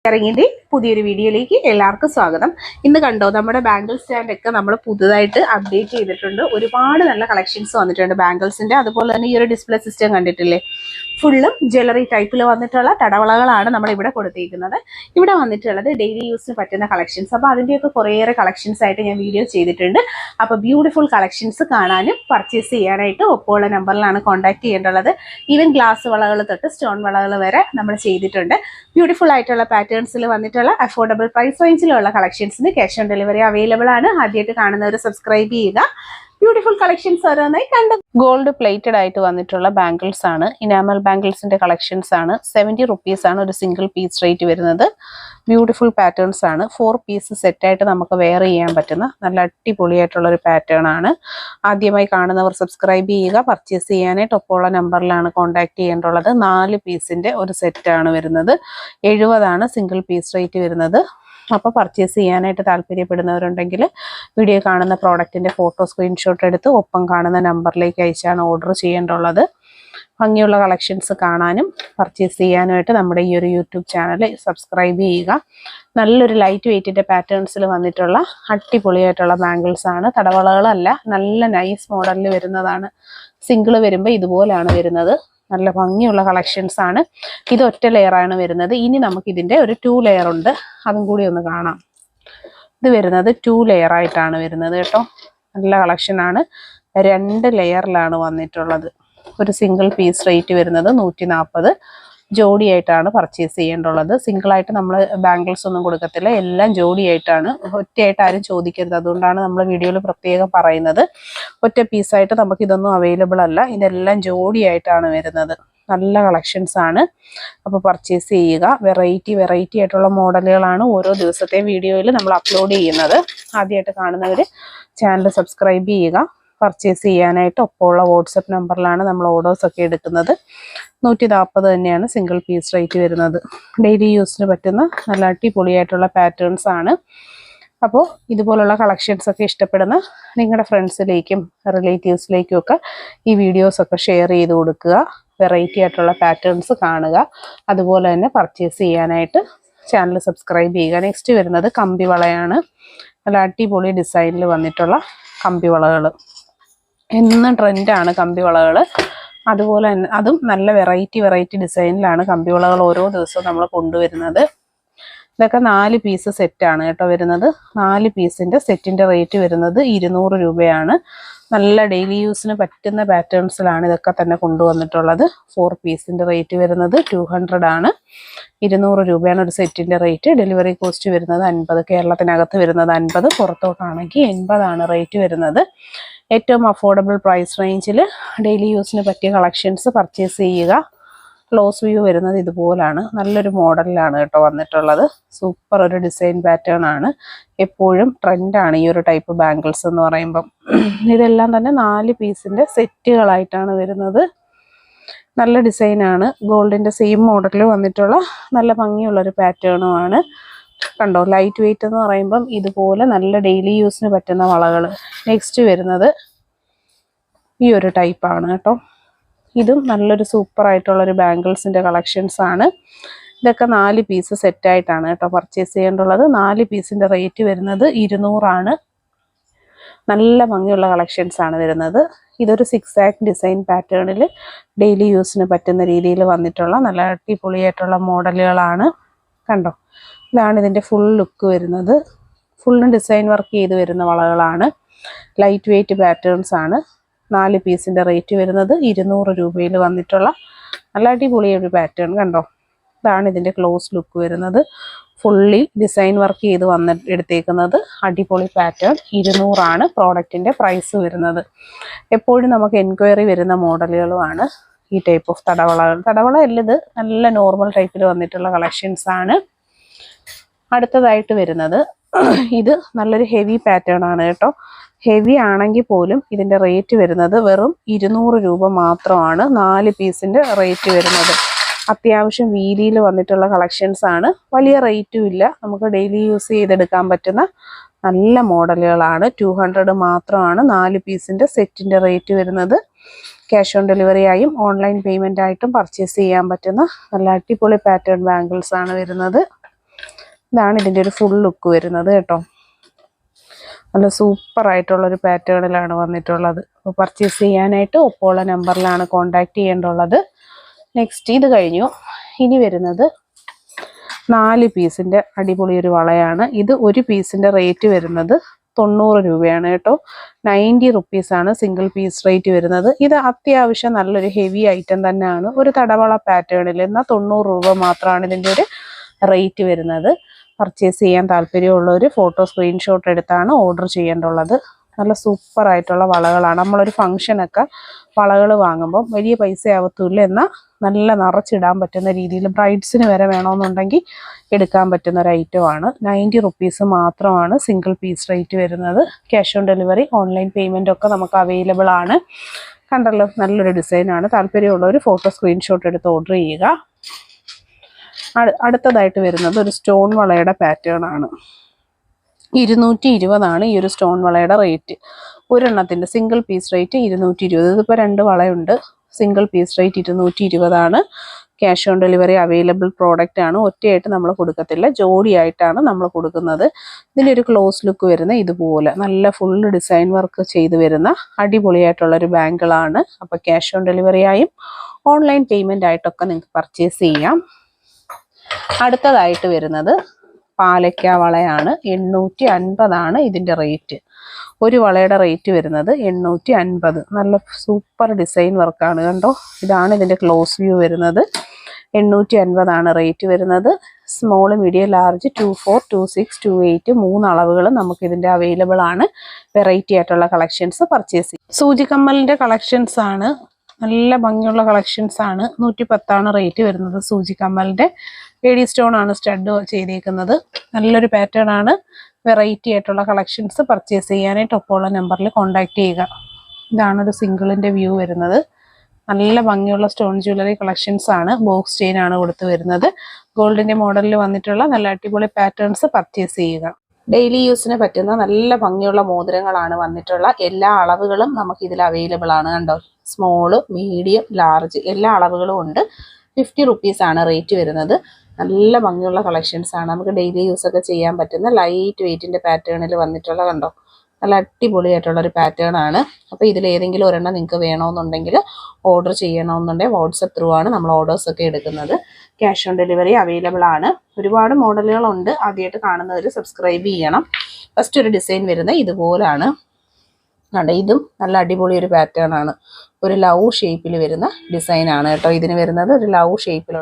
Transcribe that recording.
ഇറങ്ങിന്റെ പുതിയൊരു വീഡിയോയിലേക്ക് എല്ലാവർക്കും സ്വാഗതം. ഇന്ന് കണ്ടോ നമ്മുടെ ബാംഗിൾ സ്റ്റാൻഡ് ഒക്കെ നമ്മൾ പുതുതായിട്ട് അപ്ഡേറ്റ് ചെയ്തിട്ടുണ്ട്. ഒരുപാട് നല്ല കളക്ഷൻസ് വന്നിട്ടുണ്ട് ബാംഗിൾസിന്റെ. അതുപോലെ തന്നെ ഈ ഒരു ഡിസ്പ്ലേ സിസ്റ്റം കണ്ടിട്ടില്ലേ, ഫുള്ളും ജ്വല്ലറി ടൈപ്പിൽ വന്നിട്ടുള്ള തടവളകളാണ് നമ്മൾ ഇവിടെ കൊടുത്തിരിക്കുന്നത്. ഇവിടെ വന്നിട്ടുള്ളത് ഡെയിലി യൂസിന് പറ്റുന്ന കളക്ഷൻസ്. അപ്പോൾ അതിൻ്റെയൊക്കെ കുറേയേറെ കളക്ഷൻസ് ആയിട്ട് ഞാൻ വീഡിയോ ചെയ്തിട്ടുണ്ട്. അപ്പോൾ ബ്യൂട്ടിഫുൾ കളക്ഷൻസ് കാണാനും പർച്ചേസ് ചെയ്യാനായിട്ട് ഒപ്പമുള്ള നമ്പറിലാണ് കോൺടാക്ട് ചെയ്യേണ്ടത്. ഈവൻ ഗ്ലാസ് വളകൾ തൊട്ട് സ്റ്റോൺ വളകൾ വരെ നമ്മൾ ചെയ്തിട്ടുണ്ട്. ബ്യൂട്ടിഫുൾ ആയിട്ടുള്ള പാറ്റേൺസിൽ വന്നിട്ടുള്ള അഫോർഡബിൾ പ്രൈസ് റേഞ്ചിലുള്ള കളക്ഷൻസിന് ക്യാഷ് ഓൺ ഡെലിവറി അവൈലബിൾ ആണ്. ആദ്യമായിട്ട് കാണുന്നവർ സബ്സ്ക്രൈബ് ചെയ്യുക. ബ്യൂട്ടിഫുൾ കളക്ഷൻസ് ഓരോന്നായി കണ്ടു. ഗോൾഡ് പ്ലേറ്റഡ് ആയിട്ട് വന്നിട്ടുള്ള ബാംഗിൾസ് ആണ്. ഇനാമൽ ബാംഗിൾസിന്റെ കളക്ഷൻസ് ആണ്. 70 റുപ്പീസ് ആണ് ഒരു സിംഗിൾ പീസ് റേറ്റ് വരുന്നത്. ബ്യൂട്ടിഫുൾ പാറ്റേൺസ് ആണ്. 4 പീസ് സെറ്റ് ആയിട്ട് നമുക്ക് വെയർ ചെയ്യാൻ പറ്റുന്ന നല്ല അടിപൊളിയായിട്ടുള്ള ഒരു പാറ്റേൺ ആണ്. ആദ്യമായി കാണുന്നവർ സബ്സ്ക്രൈബ് ചെയ്യുക. പർച്ചേസ് ചെയ്യാനായിട്ട് ഒപ്പമുള്ള നമ്പറിലാണ് കോൺടാക്ട് ചെയ്യേണ്ടുള്ളത്. 4 പീസിന്റെ ഒരു സെറ്റ് ആണ് വരുന്നത്. 70 ആണ് സിംഗിൾ പീസ് റേറ്റ് വരുന്നത്. അപ്പോൾ പർച്ചേസ് ചെയ്യാനായിട്ട് താല്പര്യപ്പെടുന്നവരുണ്ടെങ്കിൽ വീഡിയോ കാണുന്ന പ്രോഡക്റ്റിൻ്റെ ഫോട്ടോ സ്ക്രീൻഷോട്ട് എടുത്ത് ഒപ്പം കാണുന്ന നമ്പറിലേക്ക് അയച്ചാണ് ഓർഡർ ചെയ്യേണ്ടുള്ളത്. ഭംഗിയുള്ള കളക്ഷൻസ് കാണാനും പർച്ചേസ് ചെയ്യാനുമായിട്ട് നമ്മുടെ ഈ ഒരു യൂട്യൂബ് ചാനൽ സബ്സ്ക്രൈബ് ചെയ്യുക. നല്ലൊരു ലൈറ്റ് വെയ്റ്റിൻ്റെ പാറ്റേൺസിൽ വന്നിട്ടുള്ള അടിപൊളിയായിട്ടുള്ള ബാംഗിൾസ് ആണ്. തടവളകളല്ല, നല്ല നൈസ് മോഡലിൽ വരുന്നതാണ്. സിംഗിൾ വരുമ്പോൾ ഇതുപോലെയാണ് വരുന്നത്. നല്ല ഭംഗിയുള്ള കളക്ഷൻസ് ആണ്. ഇത് ഒറ്റ ലെയറാണ് വരുന്നത്. ഇനി നമുക്ക് ഇതിൻ്റെ ഒരു 2 ലെയർ ഉണ്ട്, അതും കൂടി ഒന്ന് കാണാം. ഇത് വരുന്നത് 2 ലെയർ ആയിട്ടാണ് വരുന്നത് കേട്ടോ. നല്ല കളക്ഷനാണ്. 2 ലെയറിലാണ് വന്നിട്ടുള്ളത്. ഒരു സിംഗിൾ പീസ് റേറ്റ് വരുന്നത് 140. ജോഡിയായിട്ടാണ് പർച്ചേസ് ചെയ്യേണ്ടുള്ളത്. സിംഗിളായിട്ട് നമ്മൾ ബാംഗിൾസ് ഒന്നും കൊടുക്കത്തില്ല, എല്ലാം ജോഡിയായിട്ടാണ്. ഒറ്റയായിട്ട് ആരും ചോദിക്കരുത്, അതുകൊണ്ടാണ് നമ്മൾ വീഡിയോയിൽ പ്രത്യേകം പറയുന്നത്. ഒറ്റ പീസായിട്ട് നമുക്ക് ഇതൊന്നും അവൈലബിൾ അല്ല, ഇതെല്ലാം ജോഡിയായിട്ടാണ് വരുന്നത്. നല്ല കളക്ഷൻസ് ആണ്. അപ്പോൾ പർച്ചേസ് ചെയ്യുക. വെറൈറ്റി ആയിട്ടുള്ള മോഡലുകളാണ് ഓരോ ദിവസത്തെ വീഡിയോയിൽ നമ്മൾ അപ്ലോഡ് ചെയ്യുന്നത്. ആദ്യമായിട്ട് കാണുന്നവർ ചാനൽ സബ്സ്ക്രൈബ് ചെയ്യുക. പർച്ചേസ് ചെയ്യാനായിട്ട് ഒപ്പമുള്ള വാട്സപ്പ് നമ്പറിലാണ് നമ്മൾ ഓർഡേഴ്സൊക്കെ എടുക്കുന്നത്. 140 തന്നെയാണ് സിംഗിൾ പീസ് റേറ്റ് വരുന്നത്. ഡെയിലി യൂസിന് പറ്റുന്ന നല്ല അടിപൊളിയായിട്ടുള്ള പാറ്റേൺസ് ആണ്. അപ്പോൾ ഇതുപോലുള്ള കളക്ഷൻസ് ഒക്കെ ഇഷ്ടപ്പെടുന്ന നിങ്ങളുടെ ഫ്രണ്ട്സിലേക്കും റിലേറ്റീവ്സിലേക്കും ഒക്കെ ഈ വീഡിയോസൊക്കെ ഷെയർ ചെയ്ത് കൊടുക്കുക. വെറൈറ്റി ആയിട്ടുള്ള പാറ്റേൺസ് കാണുക. അതുപോലെ തന്നെ പർച്ചേസ് ചെയ്യാനായിട്ട് ചാനൽ സബ്സ്ക്രൈബ് ചെയ്യുക. നെക്സ്റ്റ് വരുന്നത് കമ്പി വളയാണ്. നല്ല അടിപൊളി ഡിസൈനിൽ വന്നിട്ടുള്ള കമ്പി വളകൾ. എന്നും ട്രെൻഡാണ് കമ്പി വളകൾ. അതുപോലെ തന്നെ അതും നല്ല വെറൈറ്റി ഡിസൈനിലാണ് കമ്പി വളകൾ ഓരോ ദിവസവും നമ്മൾ കൊണ്ടുവരുന്നത്. ഇതൊക്കെ 4 പീസ് സെറ്റാണ് കേട്ടോ വരുന്നത്. 4 പീസിൻ്റെ സെറ്റിൻ്റെ റേറ്റ് വരുന്നത് 200 രൂപയാണ്. നല്ല ഡെയിലി യൂസിന് പറ്റുന്ന പാറ്റേൺസിലാണ് ഇതൊക്കെ തന്നെ കൊണ്ടുവന്നിട്ടുള്ളത്. 4 പീസിൻ്റെ റേറ്റ് വരുന്നത് 200 ആണ്. 200 രൂപയാണ് ഒരു സെറ്റിൻ്റെ റേറ്റ്. ഡെലിവറി കോസ്റ്റ് വരുന്നത് 50. കേരളത്തിനകത്ത് വരുന്നത് 50, പുറത്തോട്ടാണെങ്കിൽ 80 ആണ് റേറ്റ് വരുന്നത്. ഏറ്റവും അഫോർഡബിൾ പ്രൈസ് റേഞ്ചിൽ ഡെയിലി യൂസിന് പറ്റിയ കളക്ഷൻസ് പർച്ചേസ് ചെയ്യുക. ക്ലോസ് വ്യൂ വരുന്നത് ഇതുപോലാണ്. നല്ലൊരു മോഡലിലാണ് കേട്ടോ വന്നിട്ടുള്ളത്. സൂപ്പർ ഒരു ഡിസൈൻ പാറ്റേൺ ആണ്. എപ്പോഴും ട്രെൻഡാണ് ഈ ഒരു ടൈപ്പ് ബാംഗിൾസ് എന്ന് പറയുമ്പം. ഇതെല്ലാം തന്നെ 4 പീസിൻ്റെ സെറ്റുകളായിട്ടാണ് വരുന്നത്. നല്ല ഡിസൈനാണ്. ഗോൾഡിൻ്റെ സെയിം മോഡലിൽ വന്നിട്ടുള്ള നല്ല ഭംഗിയുള്ളൊരു പാറ്റേണുമാണ്. കണ്ടോ, ലൈറ്റ് വെയിറ്റ് എന്ന് പറയുമ്പം ഇതുപോലെ നല്ല ഡെയിലി യൂസിന് പറ്റുന്ന വളകൾ. നെക്സ്റ്റ് വരുന്നത് ഈ ഒരു ടൈപ്പാണ് കേട്ടോ. ഇതും നല്ലൊരു സൂപ്പർ ആയിട്ടുള്ളൊരു ബാംഗിൾസിൻ്റെ കളക്ഷൻസ് ആണ്. ഇതൊക്കെ 4 പീസ് സെറ്റായിട്ടാണ് കേട്ടോ പർച്ചേസ് ചെയ്യേണ്ടുള്ളത്. 4 പീസിൻ്റെ റേറ്റ് വരുന്നത് 200 ആണ്. നല്ല ഭംഗിയുള്ള കളക്ഷൻസ് ആണ് വരുന്നത്. ഇതൊരു 6 ഡിസൈൻ പാറ്റേണിൽ ഡെയിലി യൂസിന് പറ്റുന്ന രീതിയിൽ വന്നിട്ടുള്ള നല്ല അടിപൊളിയായിട്ടുള്ള മോഡലുകളാണ്. കണ്ടോ, ഇതാണ് ഇതിൻ്റെ ഫുൾ ലുക്ക് വരുന്നത്. ഫുള്ളും ഡിസൈൻ വർക്ക് ചെയ്ത് വരുന്ന വളകളാണ്. ലൈറ്റ് വെയ്റ്റ് പാറ്റേൺസ് ആണ്. 4 പീസിൻ്റെ റേറ്റ് വരുന്നത് 200 രൂപയിൽ വന്നിട്ടുള്ള നല്ല അടിപൊളിയൊരു പാറ്റേൺ. കണ്ടോ, ഇതാണ് ഇതിൻ്റെ ക്ലോസ് ലുക്ക് വരുന്നത്. ഫുള്ളി ഡിസൈൻ വർക്ക് ചെയ്ത് എടുത്തേക്കുന്നത് അടിപൊളി പാറ്റേൺ. 200 ആണ് പ്രോഡക്റ്റിൻ്റെ പ്രൈസ് വരുന്നത്. എപ്പോഴും നമുക്ക് എൻക്വയറി വരുന്ന മോഡലുകളുമാണ് ഈ ടൈപ്പ് ഓഫ് തടവളകൾ. തടവള അല്ലത് നല്ല നോർമൽ ടൈപ്പിൽ വന്നിട്ടുള്ള കളക്ഷൻസ് ആണ്. അടുത്തതായിട്ട് വരുന്നത് ഇത് നല്ലൊരു ഹെവി പാറ്റേൺ ആണ് കേട്ടോ. ഹെവി ആണെങ്കിൽ പോലും ഇതിൻ്റെ റേറ്റ് വരുന്നത് വെറും 200 രൂപ മാത്രമാണ് 4 പീസിൻ്റെ റേറ്റ് വരുന്നത്. അത്യാവശ്യം വീതിയിൽ വന്നിട്ടുള്ള കളക്ഷൻസ് ആണ്. വലിയ റേറ്റും ഇല്ല, നമുക്ക് ഡെയിലി യൂസ് ചെയ്തെടുക്കാൻ പറ്റുന്ന നല്ല മോഡലുകളാണ്. 200 മാത്രമാണ് 4 പീസിൻ്റെ സെറ്റിൻ്റെ റേറ്റ് വരുന്നത്. ക്യാഷ് ഓൺ ഡെലിവറി ആയും ഓൺലൈൻ പേയ്മെൻ്റ് ആയിട്ടും പർച്ചേസ് ചെയ്യാൻ പറ്റുന്ന നല്ല അടിപൊളി പാറ്റേൺ ബാംഗിൾസ് ആണ് വരുന്നത്. ഇതാണ് ഇതിൻ്റെ ഒരു ഫുൾ ലുക്ക് വരുന്നത് കേട്ടോ. നല്ല സൂപ്പർ ആയിട്ടുള്ളൊരു പാറ്റേണിലാണ് വന്നിട്ടുള്ളത്. അപ്പോൾ പർച്ചേസ് ചെയ്യാനായിട്ട് ഒപ്പമുള്ള നമ്പറിലാണ് കോൺടാക്ട് ചെയ്യേണ്ടുള്ളത്. നെക്സ്റ്റ് ഇത് കഴിഞ്ഞു. ഇനി വരുന്നത് 4 പീസിൻ്റെ അടിപൊളി ഒരു വളയാണ്. ഇത് ഒരു പീസിൻ്റെ റേറ്റ് വരുന്നത് 90 രൂപയാണ് കേട്ടോ. 90 റുപ്പീസാണ് സിംഗിൾ പീസ് റേറ്റ് വരുന്നത്. ഇത് അത്യാവശ്യം നല്ലൊരു ഹെവി ഐറ്റം തന്നെയാണ്. ഒരു തടവള പാറ്റേണിൽ. എന്നാൽ 90 രൂപ മാത്രമാണ് ഇതിൻ്റെ ഒരു റേറ്റ് വരുന്നത്. പർച്ചേസ് ചെയ്യാൻ താല്പര്യമുള്ളവർ ഫോട്ടോ സ്ക്രീൻഷോട്ട് എടുത്താണ് ഓർഡർ ചെയ്യേണ്ടുള്ളത്. നല്ല സൂപ്പർ ആയിട്ടുള്ള വളകളാണ്. നമ്മളൊരു ഫംഗ്ഷനൊക്കെ വളകൾ വാങ്ങുമ്പോൾ വലിയ പൈസ ആവത്തില്ല, എന്നാൽ നല്ല നിറച്ചിടാൻ പറ്റുന്ന രീതിയിൽ ബ്രൈഡ്സിന് വരെ വേണമെന്നുണ്ടെങ്കിൽ എടുക്കാൻ പറ്റുന്ന ഒരു ഐറ്റമാണ്. 90 റുപ്പീസ് മാത്രമാണ് സിംഗിൾ പീസ് റേറ്റ് വരുന്നത്. Cash on delivery, online payment ഒക്കെ നമുക്ക് അവൈലബിൾ ആണ്. കണ്ടല്ലോ, നല്ലൊരു ഡിസൈനാണ്. താല്പര്യമുള്ളവർ ഫോട്ടോ സ്ക്രീൻഷോട്ട് എടുത്ത് ഓർഡർ ചെയ്യുക. അടുത്തതായിട്ട് വരുന്നത് ഒരു സ്റ്റോൺ വളയുടെ പാറ്റേൺ ആണ്. 220 ഈ ഒരു സ്റ്റോൺ വളയുടെ റേറ്റ്. ഒരെണ്ണത്തിൻ്റെ സിംഗിൾ പീസ് റേറ്റ് 220. ഇതിപ്പോൾ 2 വളയുണ്ട്. Single piece rate 220 cash on delivery available product ആണ്. ഒറ്റയായിട്ട് നമ്മൾ കൊടുക്കത്തില്ല, ജോഡിയായിട്ടാണ് നമ്മൾ കൊടുക്കുന്നത്. ഇതിൻ്റെ ഒരു ക്ലോസ് ലുക്ക് വരുന്ന ഇതുപോലെ നല്ല ഫുൾ ഡിസൈൻ വർക്ക് ചെയ്ത് വരുന്ന അടിപൊളിയായിട്ടുള്ളൊരു ബാങ്കിളാണ്. അപ്പോൾ ക്യാഷ് ഓൺ ഡെലിവറി ആയും ഓൺലൈൻ പേയ്മെൻ്റ് ആയിട്ടൊക്കെ നിങ്ങൾക്ക് പർച്ചേസ് ചെയ്യാം. അടുത്തതായിട്ട് വരുന്നത് പാലക്ക വളയാണ്. 850 ഇതിൻ്റെ റേറ്റ്. ഒരു വളയുടെ റേറ്റ് വരുന്നത് 850. നല്ല സൂപ്പർ ഡിസൈൻ വർക്കാണ് കണ്ടോ. ഇതാണ് ഇതിൻ്റെ ക്ലോസ് വ്യൂ വരുന്നത്. 850 റേറ്റ് വരുന്നത്. സ്മോൾ, മീഡിയം, ലാർജ്, 24, 26, 28 3 അളവുകൾ നമുക്ക് ഇതിൻ്റെ അവൈലബിൾ ആണ്. വെറൈറ്റി ആയിട്ടുള്ള കളക്ഷൻസ് പർച്ചേസ് ചെയ്യും. സൂചിക്കമ്മലിൻ്റെ കളക്ഷൻസ് ആണ്. നല്ല ഭംഗിയുള്ള കളക്ഷൻസ് ആണ്. 110 റേറ്റ് വരുന്നത്. സൂചിക്കമ്മലിൻ്റെ ലേഡി സ്റ്റോൺ ആണ് സ്റ്റഡ് ചെയ്തേക്കുന്നത്. നല്ലൊരു പാറ്റേൺ ആണ്. വെറൈറ്റി ആയിട്ടുള്ള കളക്ഷൻസ് പർച്ചേസ് ചെയ്യാനായിട്ട് ഒപ്പമുള്ള നമ്പറിൽ കോൺടാക്ട് ചെയ്യുക. ഇതാണൊരു സിംഗിളിൻ്റെ വ്യൂ വരുന്നത്. നല്ല ഭംഗിയുള്ള സ്റ്റോൺ ജ്വല്ലറി കളക്ഷൻസ് ആണ്. ബോക്സ് ചെയിൻ ആണ് കൊടുത്ത് വരുന്നത്. ഗോൾഡിൻ്റെ മോഡലിൽ വന്നിട്ടുള്ള നല്ല അടിപൊളി പാറ്റേൺസ് പർച്ചേസ് ചെയ്യുക. ഡെയിലി യൂസിന് പറ്റുന്ന നല്ല ഭംഗിയുള്ള മോതിരങ്ങളാണ് വന്നിട്ടുള്ള. എല്ലാ അളവുകളും നമുക്ക് ഇതിൽ അവൈലബിൾ ആണ് കണ്ടോ. സ്മോള്, മീഡിയം, ലാർജ് എല്ലാ അളവുകളും ഉണ്ട്. 50 റുപ്പീസാണ് റേറ്റ് വരുന്നത്. നല്ല ഭംഗിയുള്ള കളക്ഷൻസ് ആണ്. നമുക്ക് ഡെയിലി യൂസ് ഒക്കെ ചെയ്യാൻ പറ്റുന്ന ലൈറ്റ് വെയ്റ്റിൻ്റെ പാറ്റേണിൽ വന്നിട്ടുള്ള കണ്ടോ. നല്ല അടിപൊളിയായിട്ടുള്ളൊരു പാറ്റേൺ ആണ്. അപ്പോൾ ഇതിലേതെങ്കിലും ഒരെണ്ണം നിങ്ങൾക്ക് വേണമെന്നുണ്ടെങ്കിൽ ഓർഡർ ചെയ്യണമെന്നുണ്ടെങ്കിൽ വാട്സപ്പ് ത്രൂ ആണ് നമ്മൾ ഓർഡേഴ്സൊക്കെ എടുക്കുന്നത്. ക്യാഷ് ഓൺ ഡെലിവറി അവൈലബിൾ ആണ്. ഒരുപാട് മോഡലുകളുണ്ട്. ആദ്യമായിട്ട് കാണുന്നവർ സബ്സ്ക്രൈബ് ചെയ്യണം. ഫസ്റ്റ് ഒരു ഡിസൈൻ വരുന്നത് ഇതുപോലാണ്. കണ്ടോ, ഇതും നല്ല അടിപൊളി ഒരു പാറ്റേൺ ആണ്. ഒരു ലവ് ഷേപ്പിൽ വരുന്ന ഡിസൈനാണ് കേട്ടോ. ഇതിന് വരുന്നത് ഒരു ലവ് ഷേപ്പിലുള്ള